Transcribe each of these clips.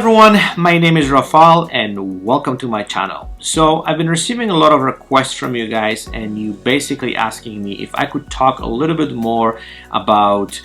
everyone, my name is Rafal and welcome to my channel. So I've been receiving a lot of requests from you guys and you basically asking me if I could talk a little bit more about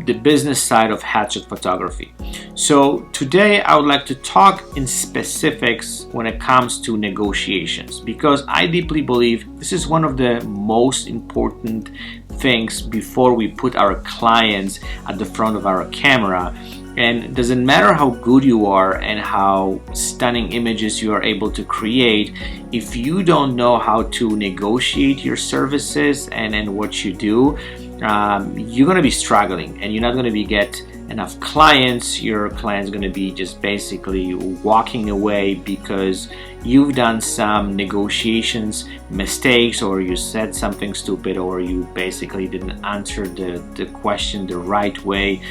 the business side of headshot photography. So today I would like to talk in specifics when it comes to negotiations, because I deeply believe this is one of the most important things before we put our clients at the front of our camera. And it doesn't matter how good you are and how stunning images you are able to create, if you don't know how to negotiate your services and what you do, you're gonna be struggling and you're not gonna get enough clients. Your client's gonna be just basically walking away because you've done some negotiations mistakes, or you said something stupid, or you basically didn't answer the question the right way.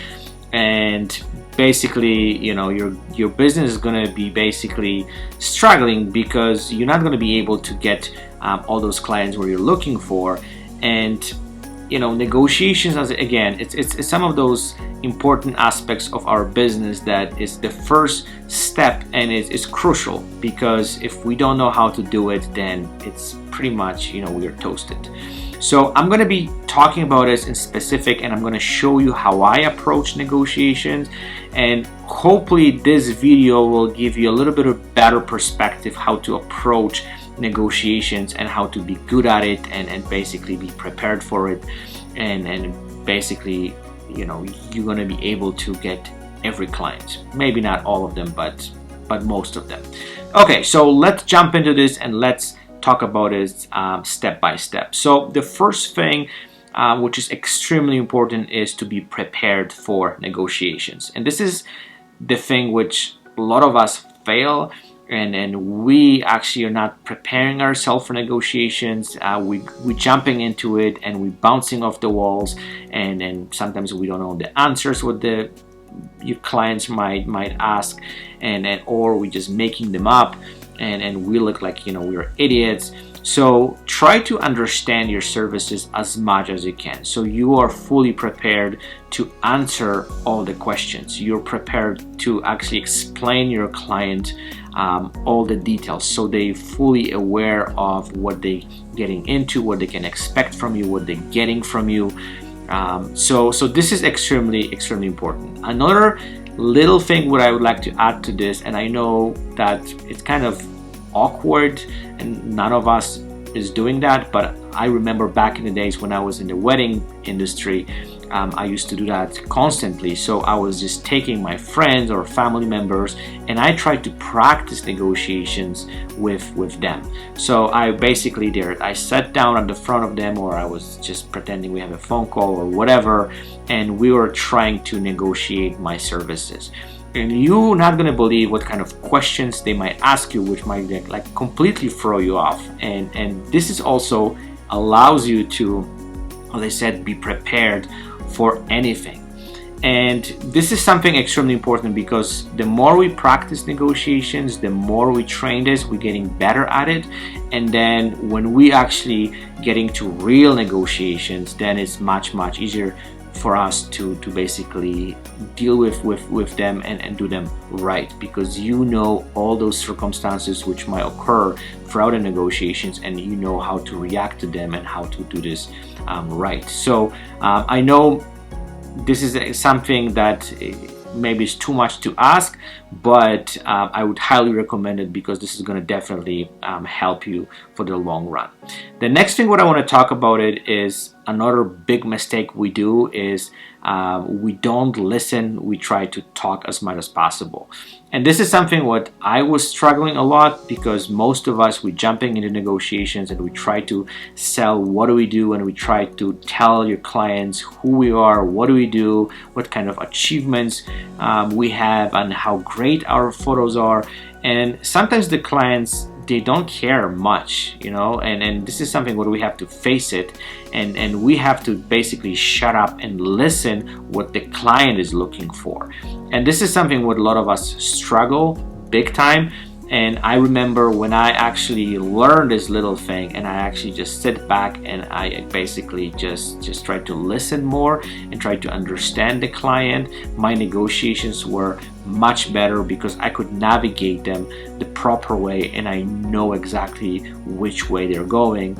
And basically, you know, your business is going to be basically struggling because you're not going to be able to get all those clients where you're looking for. And you know, negotiations, as again, it's some of those important aspects of our business that is the first step, and it's crucial, because if we don't know how to do it, then it's pretty much, you know, we are toasted. So I'm going to be talking about this in specific, and I'm going to show you how I approach negotiations, and hopefully this video will give you a little bit of better perspective how to approach negotiations and how to be good at it, and basically be prepared for it, and basically, you know, you're going to be able to get every client, maybe not all of them, but most of them. Okay, so let's jump into this and let's talk about it step by step. So the first thing which is extremely important is to be prepared for negotiations, and this is the thing which a lot of us fail, and we actually are not preparing ourselves for negotiations. We jumping into it and we bouncing off the walls, and sometimes we don't know the answers what your clients might ask, or we just making them up, and we look like, you know, we're idiots. So try to understand your services as much as you can, so you are fully prepared to answer all the questions. You're prepared to actually explain your client all the details, so they're fully aware of what they're getting into, what they can expect from you, what they're getting from you. So this is extremely important. Another little thing what I would like to add to this, and I know that it's kind of awkward and none of us is doing that, but I remember back in the days when I was in the wedding industry, I used to do that constantly. So I was just taking my friends or family members and I tried to practice negotiations with them. So I basically I sat down at the front of them, or I was just pretending we have a phone call or whatever, and we were trying to negotiate my services. And you're not gonna believe what kind of questions they might ask you, which might like completely throw you off. And this is also allows you to, as I said, be prepared for anything. And this is something extremely important, because the more we practice negotiations, the more we train this, we're getting better at it. And then when we actually getting to real negotiations, then it's much easier for us to basically deal with them and do them right, because you know all those circumstances which might occur throughout the negotiations, and you know how to react to them and how to do this right. So I know this is something that maybe is too much to ask, but I would highly recommend it, because this is going to definitely help you for the long run. The next thing what I want to talk about it is another big mistake we do is we don't listen. We try to talk as much as possible. And this is something what I was struggling a lot, because most of us, we jumping into negotiations and we try to sell what do we do, and we try to tell your clients who we are, what do we do, what kind of achievements we have, and how great our photos are. And sometimes the clients, they don't care much, you know, and this is something where we have to face it, and we have to basically shut up and listen what the client is looking for. And this is something what a lot of us struggle big time, And I remember when I actually learned this little thing, and I actually just sit back and I basically just try to listen more and try to understand the client, my negotiations were much better because I could navigate them the proper way and I know exactly which way they're going.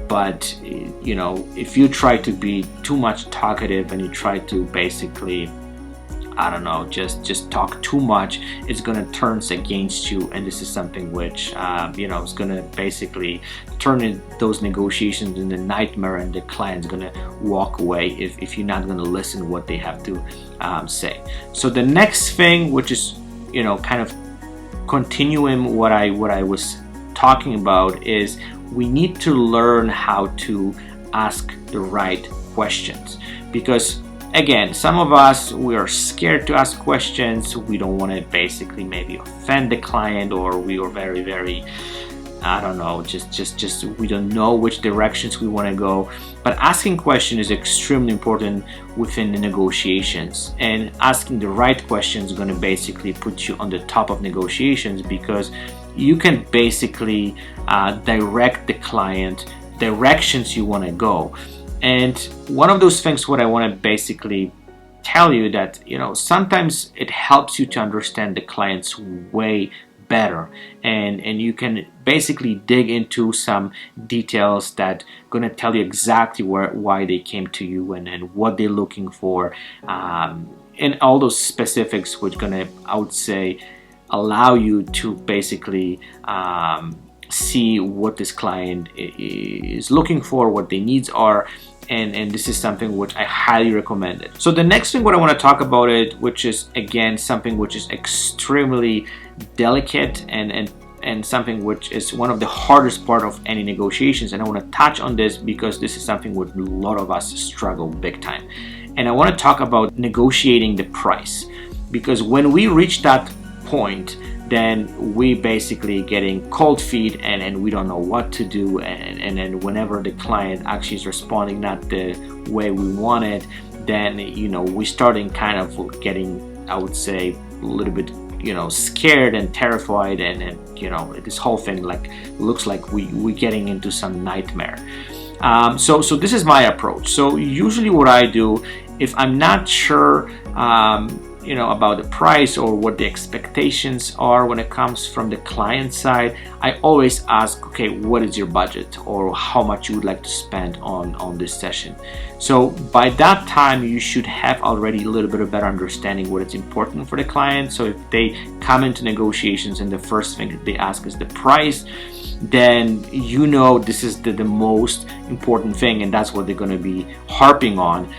But you know, if you try to be too much talkative and you try to basically, I don't know, just talk too much, it's gonna turn against you, and this is something which you know, is gonna basically turn those negotiations into a nightmare, and the client's gonna walk away if you're not gonna listen what they have to say. So the next thing, which is, you know, kind of continuing what I was talking about, is we need to learn how to ask the right questions. Because again, some of us, we are scared to ask questions. We don't want to basically maybe offend the client, or we are very, I don't know, just we don't know which directions we want to go. But asking questions is extremely important within the negotiations, and asking the right questions is going to basically put you on the top of negotiations, because you can basically direct the client directions you want to go. And one of those things what I want to basically tell you, that, you know, sometimes it helps you to understand the client's way better, and you can basically dig into some details that gonna tell you exactly why they came to you and what they're looking for, and all those specifics which gonna, I would say, allow you to basically see what this client is looking for, what their needs are, and this is something which I highly recommend it. So the next thing what I want to talk about it, which is again something which is extremely delicate and something which is one of the hardest part of any negotiations, and I want to touch on this because this is something which a lot of us struggle big time. And I want to talk about negotiating the price, because when we reach that point, then we basically getting cold feet and we don't know what to do, and then whenever the client actually is responding not the way we want it, then, you know, we starting kind of getting, I would say, a little bit, you know, scared and terrified, and you know, this whole thing like looks like we getting into some nightmare. So this is my approach. So usually what I do, if I'm not sure you know, about the price or what the expectations are when it comes from the client side, I always ask, okay, what is your budget, or how much you would like to spend on this session. So by that time you should have already a little bit of better understanding what is important for the client. So if they come into negotiations and the first thing they ask is the price, then you know this is the most important thing, and that's what they're going to be harping on.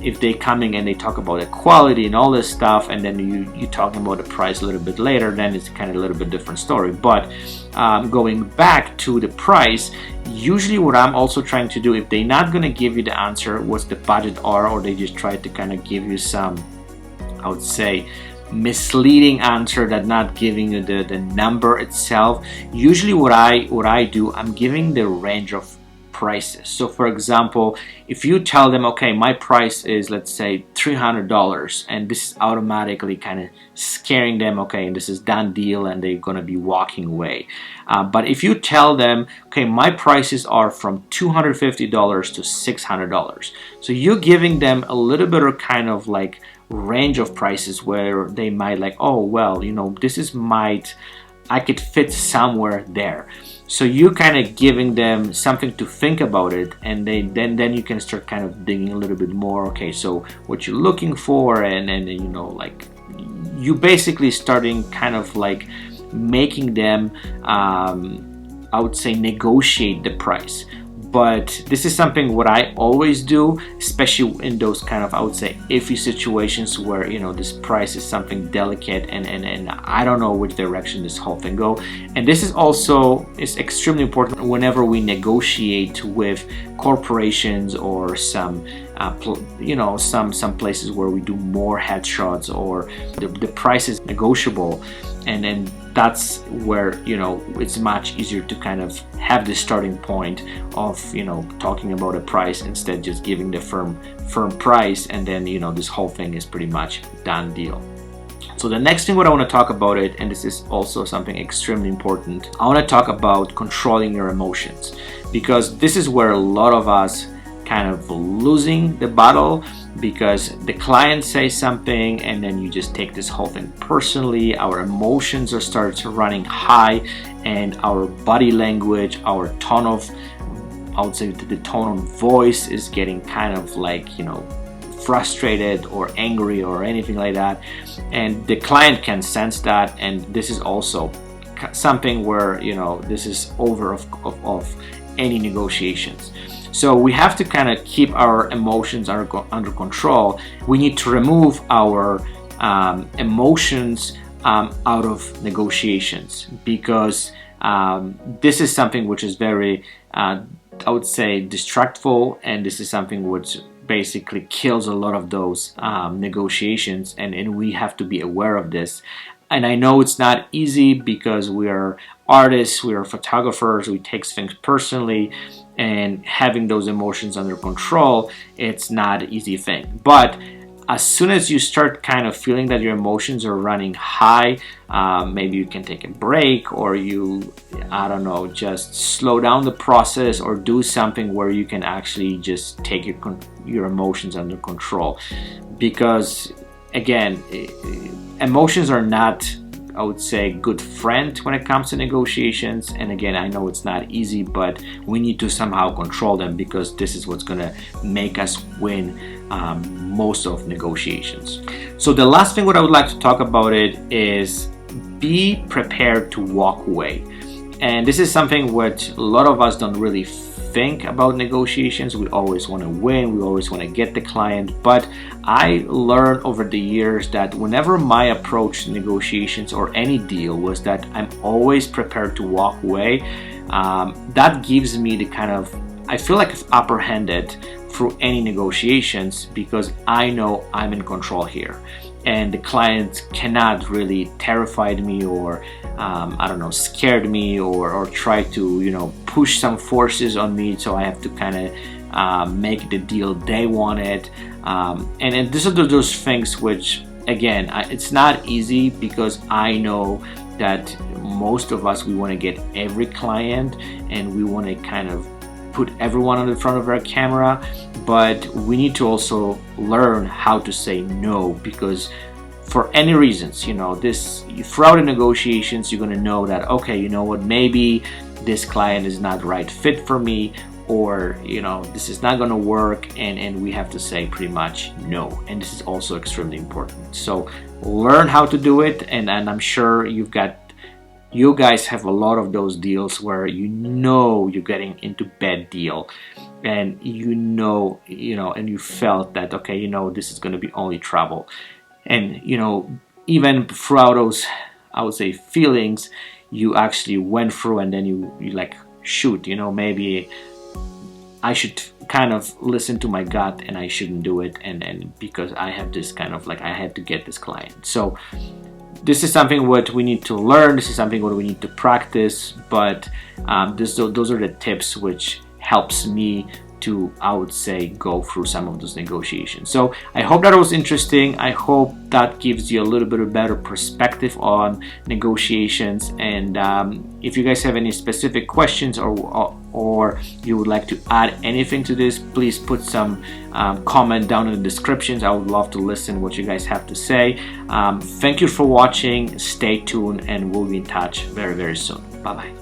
If they coming and they talk about the quality and all this stuff, and then you talking about the price a little bit later, then it's kind of a little bit different story. But going back to the price, usually what I'm also trying to do, if they're not going to give you the answer what's the budget are, or they just try to kind of give you some, I would say, misleading answer, that not giving you the number itself, usually what I do, I'm giving the range of prices. So for example, if you tell them, okay, my price is, let's say, $300, and this is automatically kind of scaring them, okay, and this is done deal, and they're gonna be walking away. But if you tell them, okay, my prices are from $250 to $600, so you're giving them a little bit of kind of like range of prices where they might like, oh well, you know, this is I could fit somewhere there. So you're kind of giving them something to think about it, and then you can start kind of digging a little bit more. Okay, so what you're looking for, and you know, like you basically starting kind of like making them I would say negotiate the price. But this is something what I always do, especially in those kind of, I would say, iffy situations where, you know, this price is something delicate and I don't know which direction this whole thing go. And this is also extremely important whenever we negotiate with corporations or some you know, some places where we do more headshots, or the price is negotiable, and then that's where, you know, it's much easier to kind of have the starting point of, you know, talking about a price instead just giving the firm price, and then, you know, this whole thing is pretty much done deal. So the next thing what I want to talk about it, and this is also something extremely important, I want to talk about controlling your emotions, because this is where a lot of us kind of losing the battle, because the client says something and then you just take this whole thing personally. Our emotions are starts running high, and our body language, our tone of, I would say the tone of voice is getting kind of like, you know, frustrated or angry or anything like that, and the client can sense that. And this is also something where, you know, this is over of any negotiations. So we have to kind of keep our emotions under control. We need to remove our emotions out of negotiations, because this is something which is very, I would say, distractful, and this is something which basically kills a lot of those negotiations, and we have to be aware of this. And I know it's not easy, because we are artists, we are photographers, we take things personally, and having those emotions under control, it's not an easy thing. But as soon as you start kind of feeling that your emotions are running high, maybe you can take a break, or you, I don't know, just slow down the process, or do something where you can actually just take your emotions under control. Because again, emotions are not, I would say, good friend when it comes to negotiations. And again, I know it's not easy, but we need to somehow control them, because this is what's gonna make us win most of negotiations. So the last thing what I would like to talk about it is be prepared to walk away. And this is something which a lot of us don't really think about negotiations. We always want to win, we always want to get the client, but I learned over the years that whenever my approach to negotiations or any deal was that I'm always prepared to walk away. That gives me the kind of, I feel like I've apprehended through any negotiations, because I know I'm in control here, and the client cannot really terrify me, or I don't know, scared me, or try to, you know, push some forces on me. So I have to kind of make the deal they wanted, and these are those things which, again, it's not easy, because I know that most of us, we want to get every client, and we want to kind of put everyone on the front of our camera, but we need to also learn how to say no, because for any reasons, you know, this, throughout the negotiations, you're going to know that, okay, you know what, maybe this client is not the right fit for me, or, you know, this is not going to work, and we have to say pretty much no. And this is also extremely important. So learn how to do it, and I'm sure you guys have a lot of those deals where you know you're getting into bad deal, and you know, and you felt that, okay, you know, this is going to be only trouble. And, you know, even throughout those, I would say, feelings, you actually went through, and then you like, shoot, you know, maybe I should kind of listen to my gut, and I shouldn't do it, and because I have this kind of like, I had to get this client. So this is something what we need to learn, this is something what we need to practice, but those are the tips which helps me to, I would say, go through some of those negotiations. So I hope that was interesting. I hope that gives you a little bit of better perspective on negotiations. And if you guys have any specific questions, or you would like to add anything to this, please put some comment down in the descriptions. I would love to listen what you guys have to say. Thank you for watching. Stay tuned, and we'll be in touch very, very soon. Bye bye.